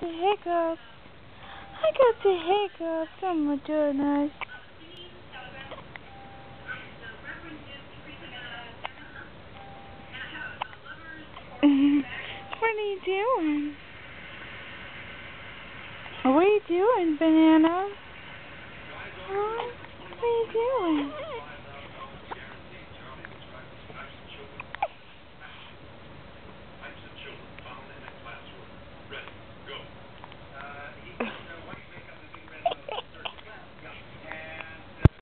got the hiccups. I got the hiccups. Oh my goodness. What are you doing? What are you doing, Banana? Huh? What are you doing?